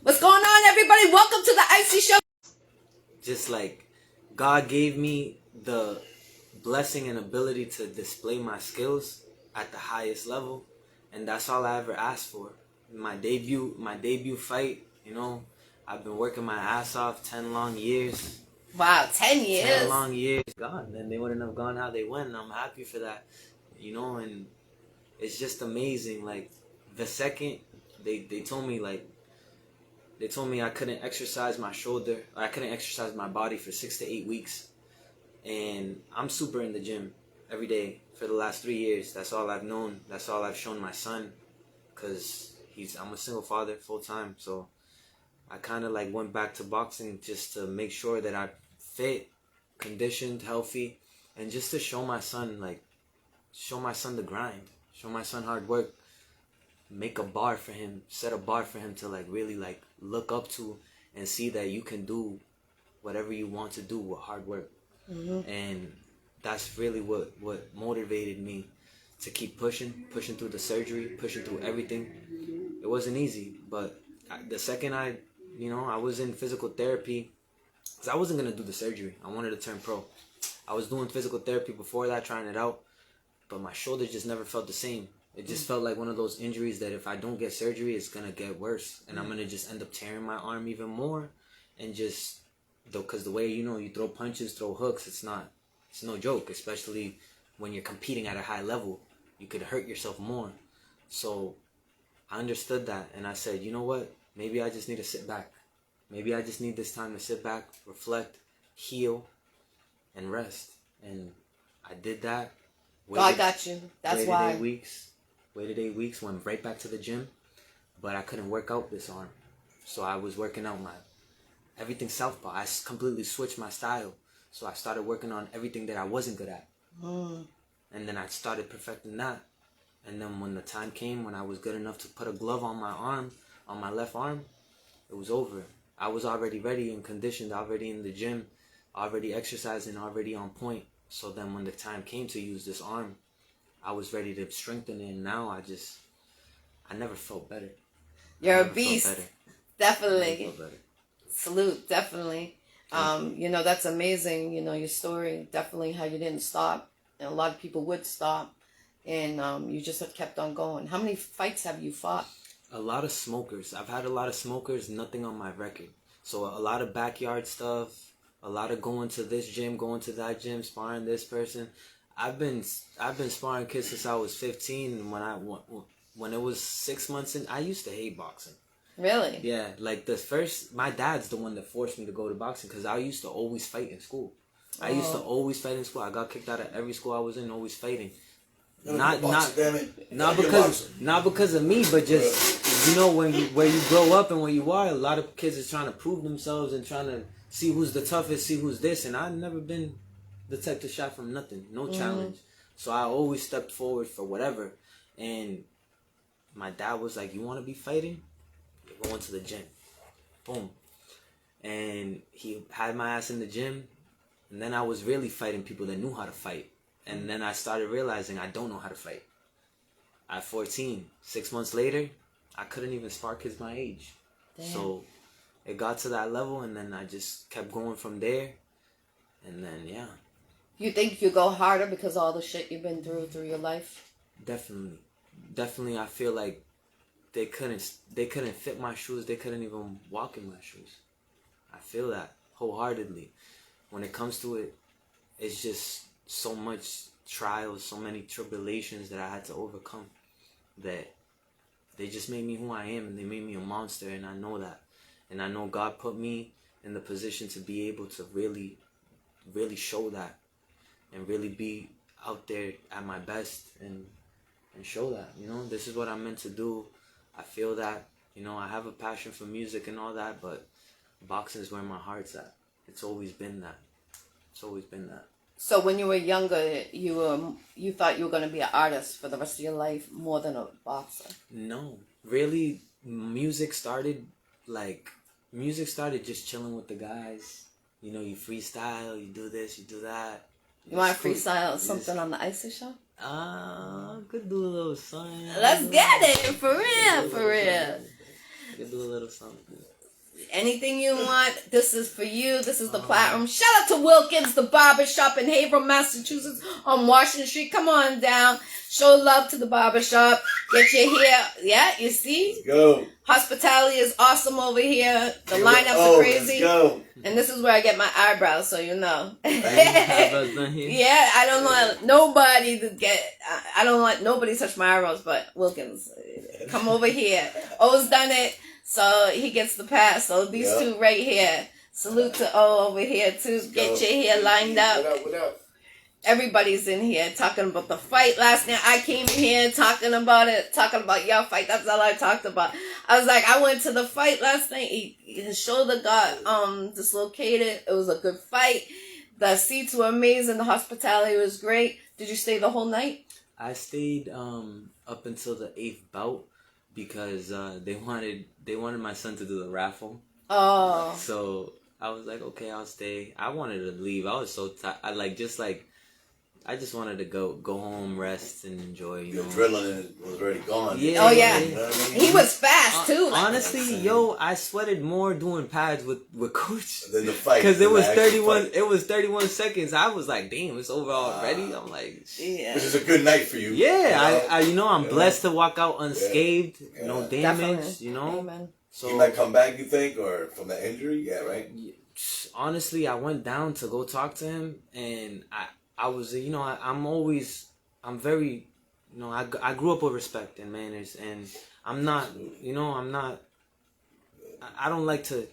What's going on, everybody? Welcome to the Iccy Showw. Just like God gave me the blessing and ability to display my skills at the highest level, and that's all I ever asked for. My debut fight, I've been working my ass off 10 long years. Wow, 10 years. 10 long years. Gone. Then they wouldn't have gone how they went, and I'm happy for that. And it's just amazing. Like, the second they told me, I couldn't exercise my shoulder, or I couldn't exercise my body for 6 to 8 weeks. And I'm super in the gym every day for the last 3 years. That's all I've known. That's all I've shown my son, because I'm a single father full time. So I kind of went back to boxing just to make sure that I'm fit, conditioned, healthy, and just to show my son the grind, show my son hard work, make a bar for him, set a bar for him to really look up to, and see that you can do whatever you want to do with hard work. Mm-hmm. And that's really what motivated me to keep pushing through the surgery, pushing through everything. It wasn't easy, but the second I was in physical therapy, because I wasn't going to do the surgery. I wanted to turn pro. I was doing physical therapy before that, trying it out, but my shoulder just never felt the same. It just felt like one of those injuries that if I don't get surgery, it's going to get worse. And I'm going to just end up tearing my arm even more. And just, because the way, you throw punches, throw hooks, it's no joke. Especially when you're competing at a high level, you could hurt yourself more. So I understood that. And I said, you know what? Maybe I just need to sit back. Maybe I just need this time to sit back, reflect, heal, and rest. And I did that. God got you. That's why. Waited 8 weeks, went right back to the gym, but I couldn't work out this arm. So I was working out everything southpaw. I completely switched my style. So I started working on everything that I wasn't good at. And then I started perfecting that. And then when the time came when I was good enough to put a glove on my arm, on my left arm, it was over. I was already ready and conditioned, already in the gym, already exercising, already on point. So then when the time came to use this arm, I was ready to strengthen it, and now I never felt better. You're a beast. Definitely. Salute, definitely. That's amazing, your story, definitely how you didn't stop. And a lot of people would stop, and you just have kept on going. How many fights have you fought? A lot of smokers. I've had a lot of smokers, nothing on my record. So a lot of backyard stuff, a lot of going to this gym, going to that gym, sparring this person. I've been sparring kids since I was 15. When it was 6 months in, I used to hate boxing. Really? Yeah, my dad's the one that forced me to go to boxing, because I used to always fight in school. I used to always fight in school. I got kicked out of every school I was in, always fighting. Not because of me, but just where you grow up and where you are, a lot of kids is trying to prove themselves and trying to see who's the toughest, see who's this, and I've never been the type to shot from nothing, no challenge. So I always stepped forward for whatever. And my dad was like, "You want to be fighting? You're going to the gym." Boom. And he had my ass in the gym, and then I was really fighting people that knew how to fight. And then I started realizing I don't know how to fight. At 14, 6 months later, I couldn't even spar kids my age. Damn. So it got to that level, and then I just kept going from there. And then, yeah. You think you go harder because of all the shit you've been through your life? Definitely. I feel like they couldn't fit my shoes. They couldn't even walk in my shoes. I feel that wholeheartedly. When it comes to it, it's just so much trials, so many tribulations that I had to overcome, that they just made me who I am, and they made me a monster, and I know that. And I know God put me in the position to be able to really, really show that, and really be out there at my best and show that, this is what I'm meant to do. I feel that, I have a passion for music and all that, but boxing is where my heart's at. It's always been that. So when you were younger, you thought you were going to be an artist for the rest of your life more than a boxer? No, really, music started just chilling with the guys. You freestyle, you do this, you do that. You want to freestyle something on the Iccy Showw? Could do a little something. Let's get it, for real. could do a little something. Anything you want, this is for you. This is the platform. Shout out to Wilkins, the barber shop in Haverhill, Massachusetts on Washington Street. Come on down. Show love to the barber shop. Get your hair. Yeah, you see? Let's go. Hospitality is awesome over here. The lineups are crazy. Let's go. And this is where I get my eyebrows, so you know. Eyebrows done here? Yeah, I don't want nobody to get, I don't want nobody to touch my eyebrows, but Wilkins, come over here. O's done it. So he gets the pass. So these two right here. Salute to O over here too. Get your hair lined up. What up? Everybody's in here talking about the fight last night. I came here talking about it, talking about your fight. That's all I talked about. I was like, I went to the fight last night. His shoulder got dislocated. It was a good fight. The seats were amazing. The hospitality was great. Did you stay the whole night? I stayed up until the 8th bout because they wanted my son to do the raffle. Oh. So I was like, okay, I'll stay. I wanted to leave. I was so tired. I just wanted to go home, rest, and enjoy. The adrenaline was already gone. Yeah. Oh yeah. You know what I mean? He was fast too. Honestly, I sweated more doing pads with Coach than the fight. Because it was 31. Fight. It was 31 seconds. I was like, damn, it's over already. I'm like, yeah. This is a good night for you. Yeah, I'm blessed to walk out unscathed, no damage. Definitely. You know. Amen. So he might come back, you think, or from the injury? Yeah, right. Honestly, I went down to go talk to him, and I was, I'm very, I grew up with respect and manners, and I'm not, I don't like to,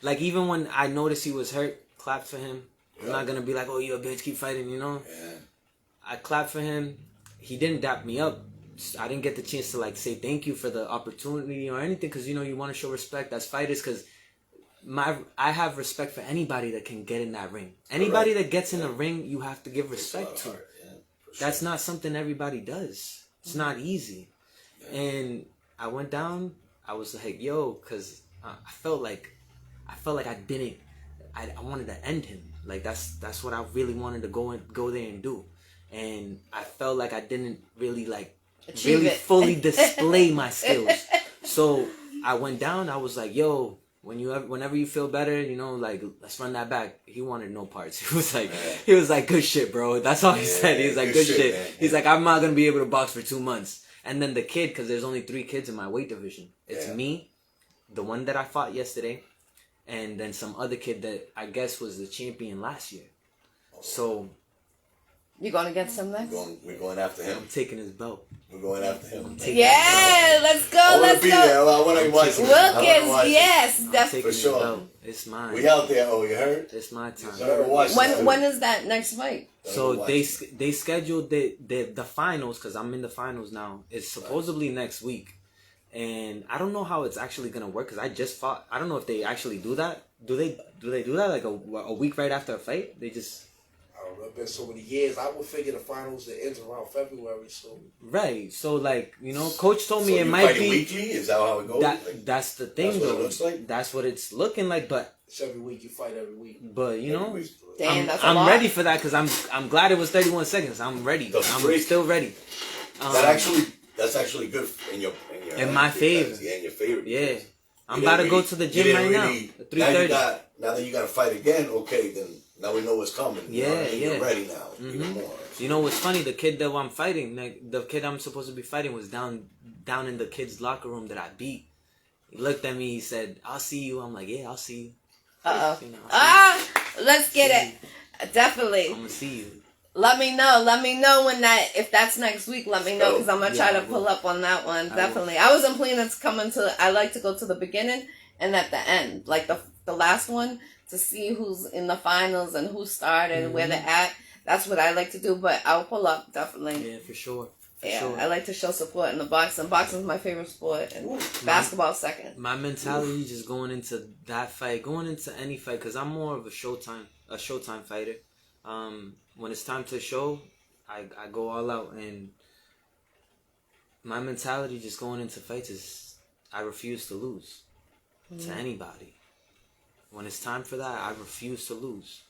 like even when I noticed he was hurt, clap for him. I'm not going to be like, oh, you a bitch, keep fighting, Yeah. I clapped for him. He didn't dap me up. I didn't get the chance to like say thank you for the opportunity or anything because, you want to show respect as fighters because I have respect for anybody that can get in that ring. Anybody that gets in the ring, you have to give respect to. That's not something everybody does. It's not easy. And I went down. I was like, yo, because I felt like I wanted to end him. Like that's what I really wanted to go there and do. And I felt like I didn't really fully display my skills. So I went down. I was like, yo. Whenever you feel better, let's run that back. He wanted no parts. He was like, good shit, bro. That's all he said. He's like, good shit. Man. He's like, I'm not going to be able to box for 2 months. And then the kid, because there's only 3 kids in my weight division. It's me, the one that I fought yesterday, and then some other kid that I guess was the champion last year. So... You going against him next? We're going after him. I'm taking his belt. We're going after him. Let's go. I want to watch him. Wilkins, yes, definitely. For sure. Belt. It's mine. We out there. Oh, you heard? It's my time. When is that next fight? So they scheduled the finals because I'm in the finals now. It's supposedly next week, and I don't know how it's actually gonna work because I just fought. I don't know if they actually do that. Do they do that like a week right after a fight? They just. It's been so many years. I would figure the finals that ends around February. So right. So Coach told me it might be weekly. Is that how it goes? That's the thing, that's though. What it looks like? That's what it's looking like. But it's every week you fight every week. But damn, I'm ready for that because I'm glad it was 31 seconds. I'm ready. I'm still ready. That's actually good in my favor. Yeah, in your favor. Yeah. I'm about to go to the gym right now. 3:30. Now that you got to fight again, okay, then now we know what's coming. You're ready now. Mm-hmm. You know what's funny? The kid that I'm fighting, the kid I'm supposed to be fighting was down in the kid's locker room that I beat. He looked at me, he said, I'll see you. I'm like, yeah, I'll see you. Let's get it. Definitely. I'm going to see you. Let me know if that's next week. Let me know because I'm gonna try to pull up on that one. Definitely. I wasn't planning to come I like to go to the beginning and at the end, like the last one, to see who's in the finals and who started and where they're at. That's what I like to do. But I'll pull up definitely. Yeah, for sure. I like to show support in the boxing. Boxing is my favorite sport, and basketball second. My mentality just going into that fight, going into any fight, because I'm more of a showtime fighter. When it's time to show, I go all out, and my mentality just going into fights is I refuse to lose to anybody. When it's time for that, I refuse to lose.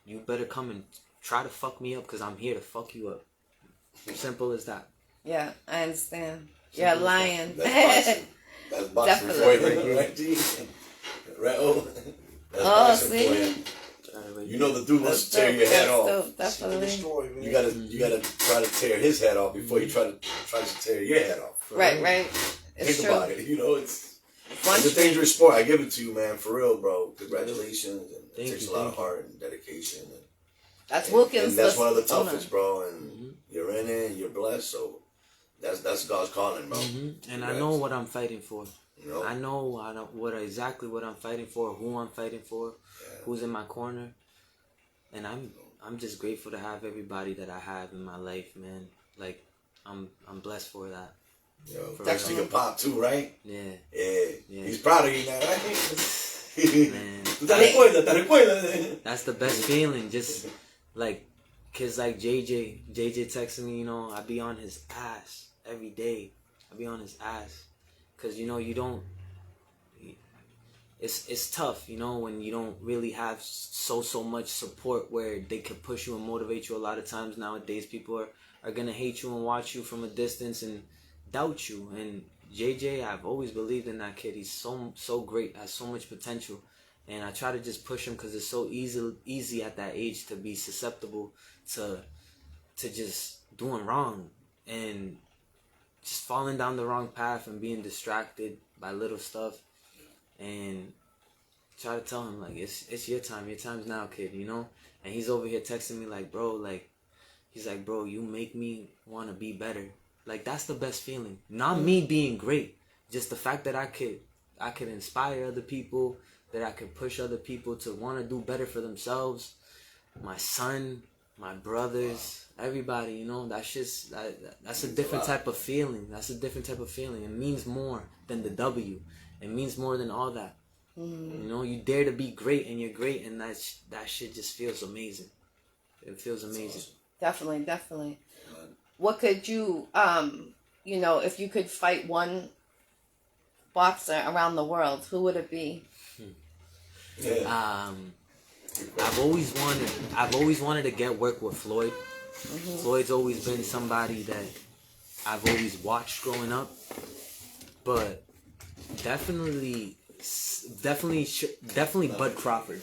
You better come and try to fuck me up because I'm here to fuck you up. Simple as that. Yeah, I understand. You're a lion. That's boxing for you, right, G? Right, oh. That's boxing for you. You know the dude wants to tear your head off. Definitely. You gotta try to tear his head off before you try to tear your head off. Right. It's Think true. about it. You know, it's a dangerous sport. I give it to you, man, for real, bro. Congratulations, and it takes a lot of heart and dedication. That's Wilkins. And that's one of the toughest, bro. And you're in it. You're blessed. So that's God's calling, bro. And I know what I'm fighting for. You know? I know exactly what I'm fighting for, who I'm fighting for, who's in my corner, and I'm just grateful to have everybody that I have in my life, man. Like I'm blessed for that. Yo, that's your pop too, right? Yeah. He's proud of you now, right? Man, te recuerda. That's the best feeling. Just like kids like JJ texting me, you know, I be on his ass every day. I be on his ass. Cause you know you don't. It's tough, you know, when you don't really have so much support where they can push you and motivate you. A lot of times nowadays, people are gonna hate you and watch you from a distance and doubt you. And JJ, I've always believed in that kid. He's so great, has so much potential, and I try to just push him because it's so easy at that age to be susceptible to just doing wrong and just falling down the wrong path and being distracted by little stuff. And try to tell him, like, it's your time's now, kid, you know. And he's over here texting me like, bro, like, he's like, bro, you make me want to be better. Like, that's the best feeling. Not me being great, just the fact that I could inspire other people, that I could push other people to want to do better for themselves. My son, my brothers, everybody, you know, that's a different type of feeling. That's a different type of feeling. It means more than the W. It means more than all that. You know, you dare to be great and you're great, and that shit just feels amazing. It feels amazing. Awesome. Definitely. What could you, you know, if you could fight one boxer around the world, who would it be? I've always wanted to work with Floyd. Floyd's always been somebody that I've always watched growing up, but definitely Bud Crawford.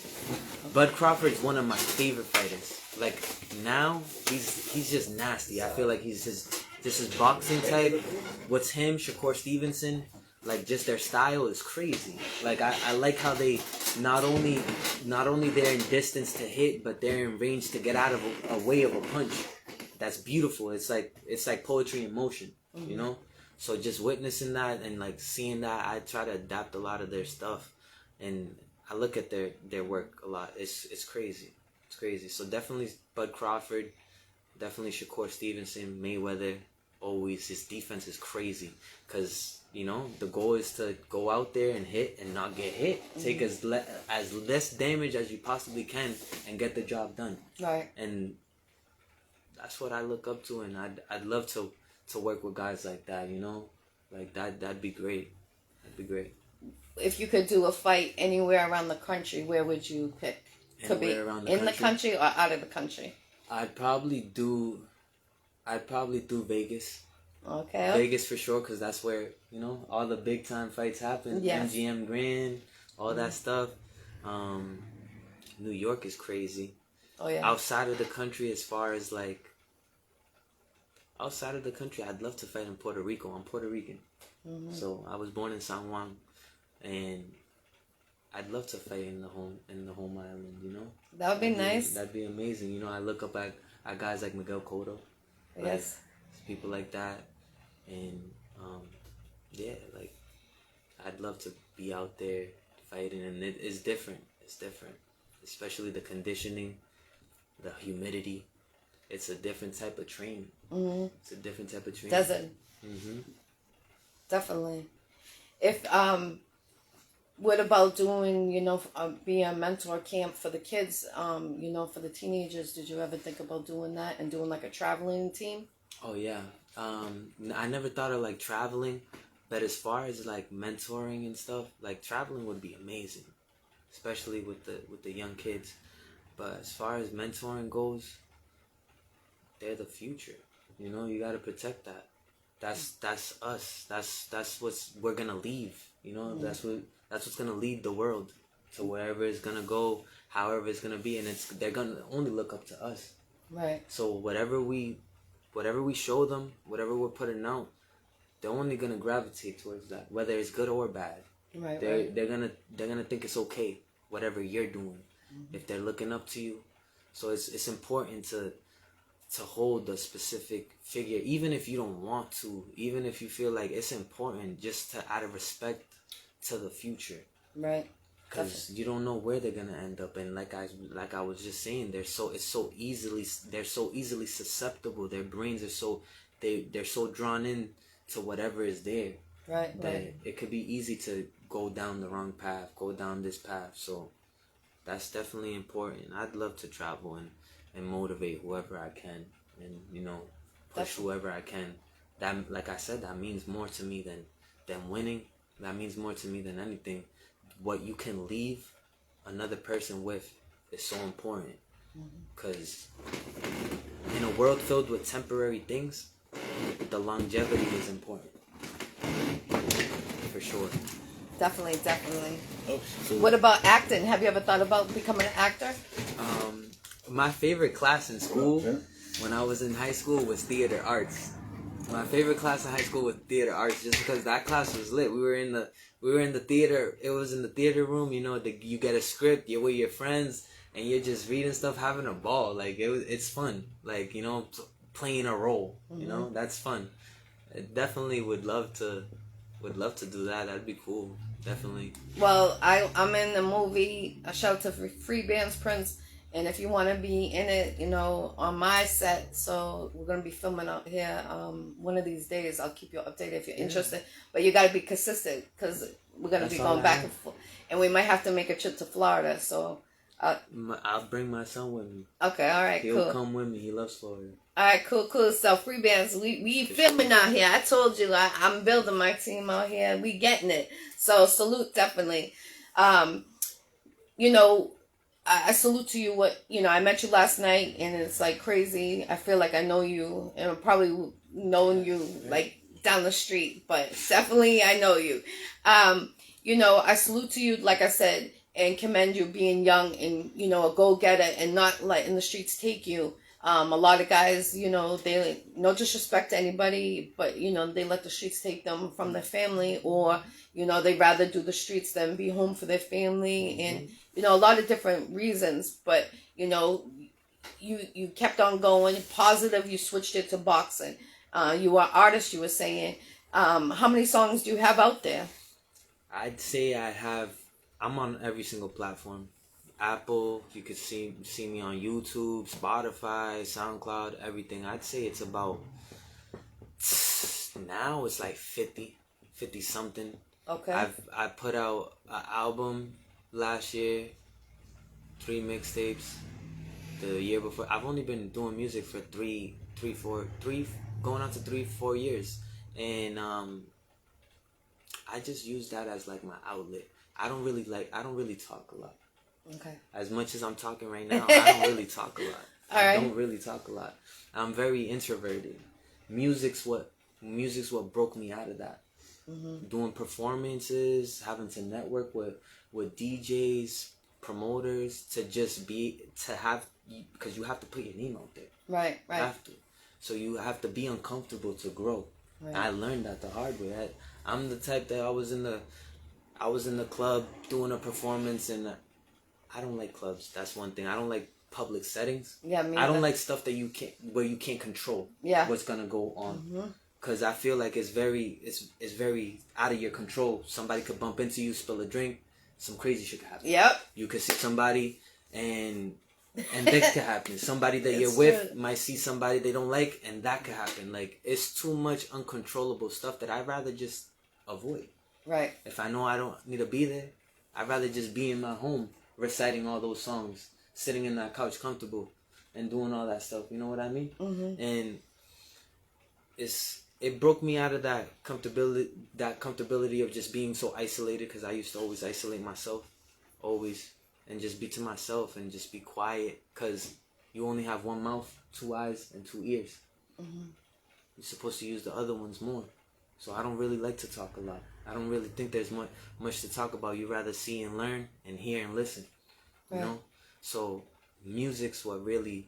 Bud Crawford's one of my favorite fighters. Like, now he's just nasty. I feel like he's just his boxing type. What's him, Shakur Stevenson, like, just their style is crazy. Like, I like how they not only they're in distance to hit, but they're in range to get out of a way of a punch. That's beautiful. It's like poetry in motion, you know? So just witnessing that and like seeing that, I try to adapt a lot of their stuff, and I look at their work a lot. It's crazy. It's crazy. So definitely Bud Crawford, definitely Shakur Stevenson, Mayweather. Always his defense is crazy because, you know, the goal is to go out there and hit and not get hit. Take as less damage as you possibly can and get the job done. Right. And that's what I look up to, and I'd love to work with guys like that, you know? Like, that'd be great. That'd be great. If you could do a fight anywhere around the country, where would you pick? Could be in the country or out of the country. I'd probably do Vegas. Okay. Vegas for sure, because that's where, you know, all the big time fights happen. Yes. MGM Grand, all that stuff. New York is crazy. Oh yeah. Outside of the country, I'd love to fight in Puerto Rico. I'm Puerto Rican. So I was born in San Juan, and I'd love to fight in the home island, you know? That would be nice. That'd be amazing. You know, I look up at guys like Miguel Cotto. Yes. Like, people like that. And, yeah, like, I'd love to be out there fighting, and it's different. It's different. Especially the conditioning, the humidity. It's a different type of training. It's a different type of training. Does it? Definitely. If what about doing, you know, being a mentor camp for the kids, you know, for the teenagers? Did you ever think about doing that and doing like a traveling team? Oh yeah. I never thought of like traveling, but as far as like mentoring and stuff, like traveling would be amazing, especially with the young kids. But as far as mentoring goes, they're the future. You know, you gotta protect that. that's us. That's what's we're gonna leave. You know, that's what's gonna lead the world to wherever it's gonna go, however it's gonna be, and they're gonna only look up to us. Right. So whatever we show them, whatever we're putting out, they're only gonna gravitate towards that, whether it's good or bad. Right. They're gonna think it's okay, whatever you're doing, if they're looking up to you. So it's important to hold a specific figure, even if you don't want to, even if you feel like it's important, just to out of respect to the future. Right. Because you don't know where they're gonna end up, and like I was just saying, they're so easily susceptible. Their brains are they're so drawn in to whatever is there. Right. That it could be easy to go down the wrong path, go down this path. So that's definitely important. I'd love to travel and motivate whoever I can, and push whoever I can. That, like I said, that means more to me than winning. That means more to me than anything. What you can leave another person with is so important, because in a world filled with temporary things, the longevity is important, for sure. Definitely. Oh, so What about acting? Have you ever thought about becoming an actor? My favorite class in school when I was in high school was theater arts. My favorite class in high school was theater arts, just because that class was lit. We were in the theater. It was in the theater room. You get a script. You're with your friends, and you're just reading stuff, having a ball. Like it's fun. Like playing a role. That's fun. I definitely would love to do that. That'd be cool. Definitely. Well, I'm in the movie A Shelter for Free Bands Prince, and if you want to be in it, on my set, so we're going to be filming out here one of these days. I'll keep you updated if you're interested, but you got to be consistent, because we're going to be going back and forth, and we might have to make a trip to Florida, so I'll bring my son with me. Okay, all right, He'll cool. come with me. He loves Florida. All right, cool. So Free Bands, we filming out here. I told you, I'm building my team out here. We getting it. So salute, definitely. I salute to you. I met you last night, and it's like crazy. I feel like I know you, and I've probably known you like down the street, but definitely I know you. I salute to you, like I said, and commend you being young and, a go-getter and not letting the streets take you. A lot of guys, they, no disrespect to anybody, but, they let the streets take them from their family, or, they rather do the streets than be home for their family, and, a lot of different reasons, but, you kept on going, positive, you switched it to boxing. You are an artist, you were saying. How many songs do you have out there? I'd say I'm on every single platform. Apple, you could see me on YouTube, Spotify, SoundCloud, everything. I'd say it's about, now it's like 50 something. Okay. I put out an album last year, 3 mixtapes the year before. I've only been doing music for going on to 3-4 years, and I just use that as like my outlet. I don't really talk a lot. Okay. As much as I'm talking right now, I don't really talk a lot. I don't really talk a lot. I'm very introverted. Music's what broke me out of that. Mm-hmm. Doing performances, having to network with DJs, promoters, because you have to put your name out there. Right. You have to. So you have to be uncomfortable to grow. Right. I learned that the hard way. I'm the type that I was in the club doing a performance, and I don't like clubs. That's one thing. I don't like public settings. Yeah, me. I don't like stuff that you can't control. Yeah. What's gonna go on? Because I feel like it's very out of your control. Somebody could bump into you, spill a drink, some crazy shit could happen. Yep. You could see somebody and this could happen. Somebody that you're with might see somebody they don't like, and that could happen. Like, it's too much uncontrollable stuff that I'd rather just avoid. Right. If I know I don't need to be there, I'd rather just be in my home reciting all those songs, sitting in that couch comfortable and doing all that stuff. You know what I mean? Mm-hmm. And it broke me out of that comfortability of just being so isolated, because I used to always isolate myself, always, and just be to myself and just be quiet, because you only have one mouth, 2 eyes, and 2 ears. Mm-hmm. you're supposed to use the other ones more. So I don't really like to talk a lot. I don't really think there's much to talk about. You rather see and learn and hear and listen, you know? So music's what really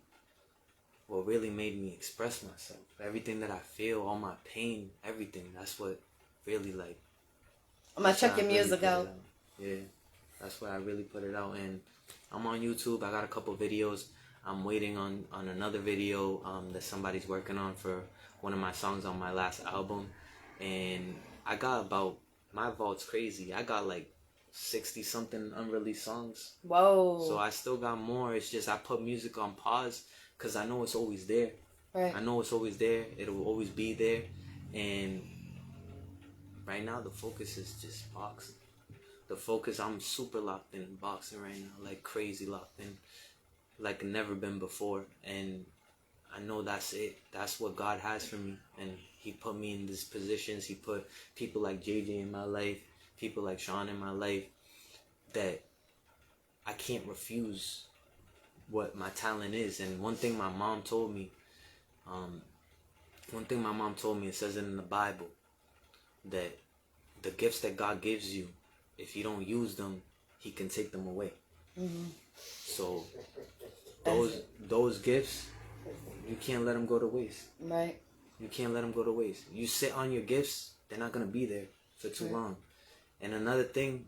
made me express myself. Everything that I feel, all my pain, everything, that's what really, like... I'm going to check your music out. Yeah, that's why I really put it out. And I'm on YouTube. I got a couple videos. I'm waiting on another video that somebody's working on for one of my songs on my last album. And I got about... My vault's crazy. I got like 60-something unreleased songs. Whoa. So I still got more. It's just I put music on pause because I know it's always there. Right. I know it's always there. It will always be there. And right now the focus is just boxing. The focus, I'm super locked in boxing right now. Like crazy locked in. Like never been before. And I know that's it. That's what God has for me. And He put me in these positions. He put people like JJ in my life, people like Sean in my life, that I can't refuse what my talent is. And one thing my mom told me, it says it in the Bible, that the gifts that God gives you, if you don't use them, He can take them away. Mm-hmm. So those gifts, you can't let them go to waste. Right. You can't let them go to waste. You sit on your gifts, they're not going to be there for too long. And another thing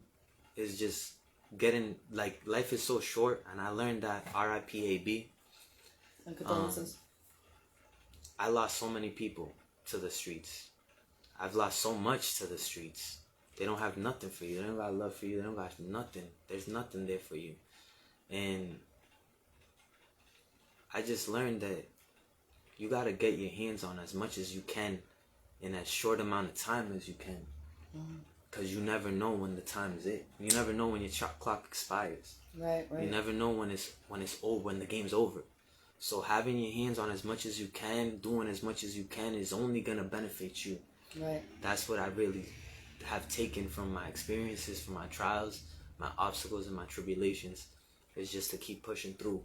is just getting, like, life is so short, and I learned that RIPAB. I lost so many people to the streets. I've lost so much to the streets. They don't have nothing for you. They don't got love for you. They don't got nothing. There's nothing there for you. And I just learned that you got to get your hands on as much as you can in as short amount of time as you can. Because you never know when the time is it. You never know when your clock expires. Right. You never know when it's over, when the game's over. So having your hands on as much as you can, doing as much as you can, is only going to benefit you. Right. That's what I really have taken from my experiences, from my trials, my obstacles, and my tribulations. Is just to keep pushing through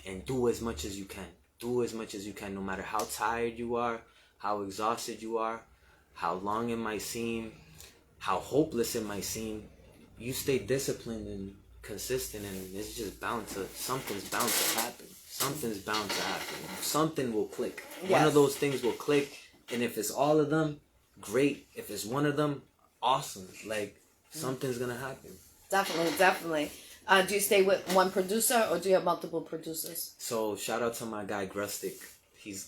and do as much as you can. Do as much as you can, no matter how tired you are, how exhausted you are, how long it might seem, how hopeless it might seem. You stay disciplined and consistent, and it's just something's bound to happen. Something's bound to happen. Something will click. Yes. One of those things will click, and if it's all of them, great. If it's one of them, awesome. Like, something's gonna happen. Definitely. Do you stay with one producer, or do you have multiple producers? So shout out to my guy Grustic. He's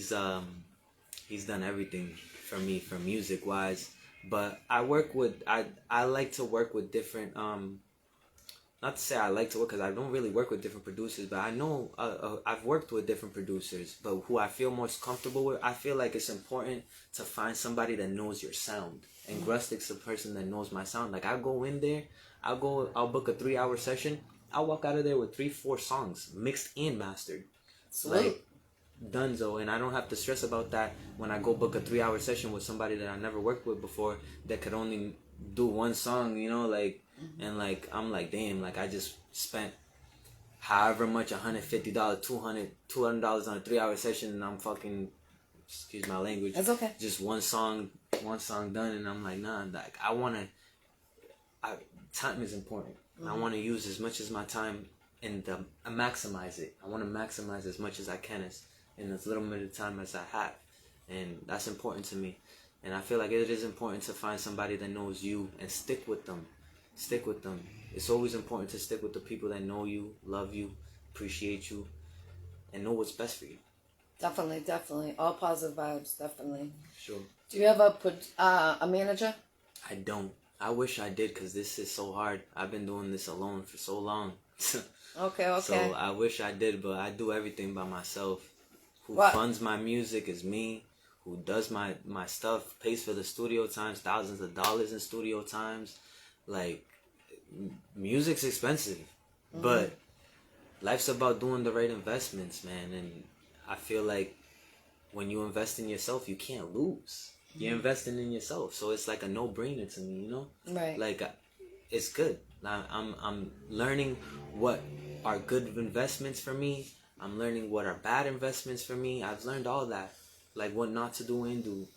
done everything for me, for music wise. But I like to work with different not to say I like to work, because I don't really work with different producers, but I know I've worked with different producers, but who I feel most comfortable with, I feel like it's important to find somebody that knows your sound. And Grustic's the person that knows my sound. Like, I go in there, I'll book a 3-hour session, I'll walk out of there with 3-4 songs, mixed and mastered. Sweet. Like, donezo. And I don't have to stress about that when I go book a 3-hour session with somebody that I never worked with before, that could only do one song, you know, like, and like, I'm like, damn, like, I just spent however much, $150, $200 on a 3-hour session, and I'm fucking, excuse my language. That's okay. Just one song done, and I'm like, nah, like, time is important. I want to use as much as my time and maximize it. I want to maximize as much as I can in as little bit of time as I have. And that's important to me. And I feel like it is important to find somebody that knows you and stick with them. Stick with them. It's always important to stick with the people that know you, love you, appreciate you, and know what's best for you. Definitely. All positive vibes, definitely. Sure. Do you have a manager? I don't. I wish I did, because this is so hard. I've been doing this alone for so long. Okay. So I wish I did, but I do everything by myself. Who funds my music is me. Who does my stuff, pays for the studio times, thousands of dollars in studio times. Like, music's expensive, but life's about doing the right investments, man. And I feel like when you invest in yourself, you can't lose. You're investing in yourself, so it's like a no-brainer to me, you know? Right. Like, it's good. I'm learning what are good investments for me. I'm learning what are bad investments for me. I've learned all that. like what not to do and do,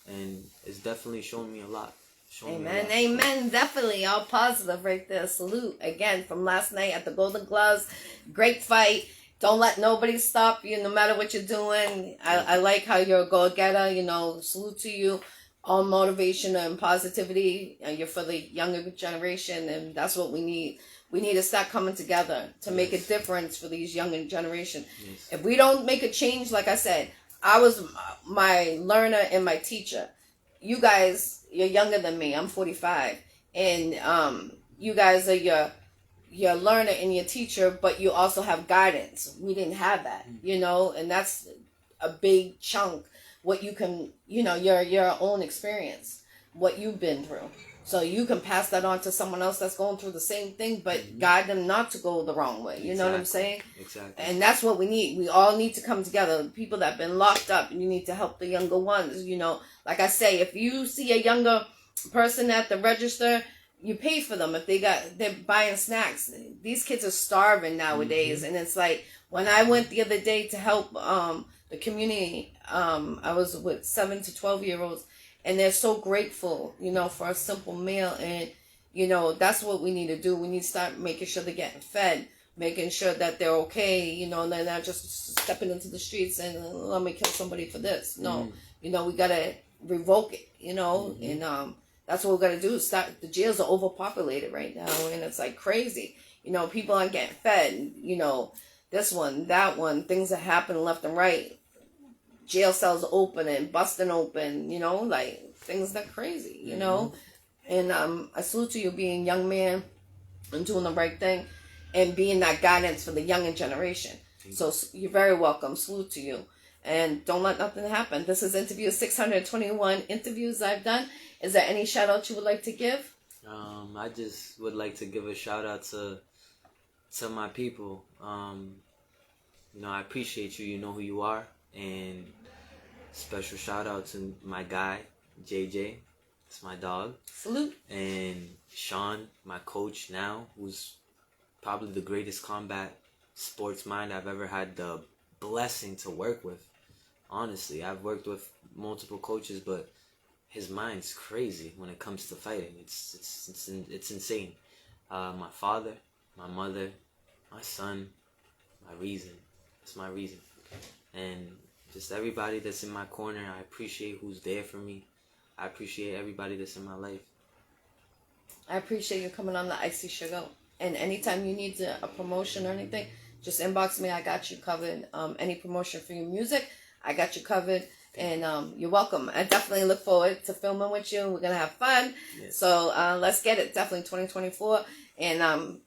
and it's definitely shown me a lot. Amen, amen. Definitely all positive right there. Salute again from last night at the Golden Gloves. Great fight. Don't let nobody stop you, no matter what you're doing. I like how you're a go-getter. You know, salute to you. All motivation and positivity. You're for the younger generation, and that's what we need. We need to start coming together to make a difference for these younger generation. Yes. If we don't make a change, like I said, I was my learner and my teacher. You guys, you're younger than me. I'm 45. And you guys are your learner and your teacher, but you also have guidance. We didn't have that, you know, and that's a big chunk. What you can, you know, your own experience, what you've been through. So you can pass that on to someone else that's going through the same thing, but guide them not to go the wrong way. You know what I'm saying? Exactly. And that's what we need. We all need to come together. People that have been locked up, you need to help the younger ones. You know, like I say, if you see a younger person at the register, you pay for them. If they're buying snacks. These kids are starving nowadays. And it's like, when I went the other day to help the community, I was with 7 to 12-year-olds. And they're so grateful, you know, for a simple meal. And, you know, that's what we need to do. We need to start making sure they're getting fed, making sure that they're okay, you know, and they're not just stepping into the streets and let me kill somebody for this. No, you know, we got to revoke it, you know, and that's what we got to do. The jails are overpopulated right now, and it's like crazy. You know, people aren't getting fed, you know, this one, that one, things that happen left and right. Jail cells open and busting open, you know, like things that crazy, you know. And I salute to you being a young man and doing the right thing and being that guidance for the younger generation. So you're very welcome. Salute to you. And don't let nothing happen. This is interview 621 interviews I've done. Is there any shout out you would like to give? I just would like to give a shout out to my people. You know, I appreciate you. You know who you are. And special shout out to my guy, JJ. It's my dog. Salute. And Sean, my coach now, who's probably the greatest combat sports mind I've ever had the blessing to work with. Honestly, I've worked with multiple coaches, but his mind's crazy when it comes to fighting. It's insane. My father, my mother, my son, my reason. It's my reason. And just everybody that's in my corner, I appreciate who's there for me. I appreciate everybody that's in my life. I appreciate you coming on the Iccy Showw. And anytime you need a promotion or anything, just inbox me. I got you covered. Any promotion for your music, I got you covered. And you're welcome. I definitely look forward to filming with you. We're going to have fun. Yes. So let's get it. Definitely 2024. And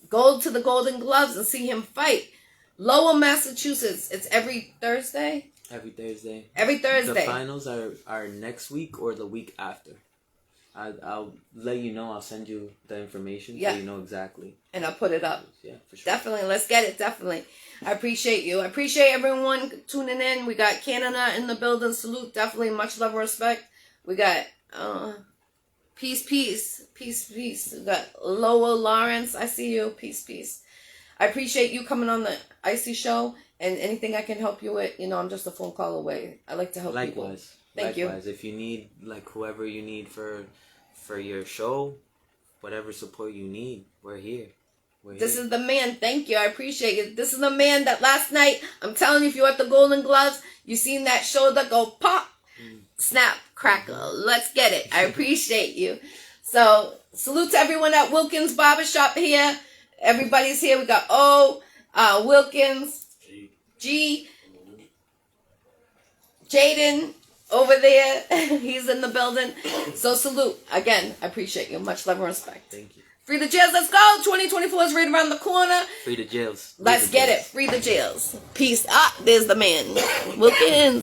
go to the Golden Gloves and see him fight. Lowell, Massachusetts. It's every Thursday? Every Thursday. Every Thursday. The finals are next week or the week after. I'll let you know. I'll send you the information so you know exactly. And I'll put it up. Yeah, for sure. Definitely. Let's get it. Definitely. I appreciate you. I appreciate everyone tuning in. We got Canada in the building. Salute. Definitely. Much love and respect. We got peace. We got Lowell Lawrence. I see you. Peace. I appreciate you coming on the Iccy Showw, and anything I can help you with, you know, I'm just a phone call away. I like to help people. Thank you. If you need, like, whoever you need for your show, whatever support you need, we're here. This is the man. Thank you. I appreciate it. This is the man that last night, I'm telling you, if you're at the Golden Gloves, you seen that shoulder go pop, snap, crackle. Let's get it. I appreciate you. So, salute to everyone at Wilkins Barbershop here. Everybody's here. We got O, Wilkins, G, Jaden over there. He's in the building. So salute. Again, I appreciate you. Much love and respect. Thank you. Free the jails. Let's go. 2024 is right around the corner. Free the jails. Let's get it. Free the jails. Peace. There's the man. Wilkins.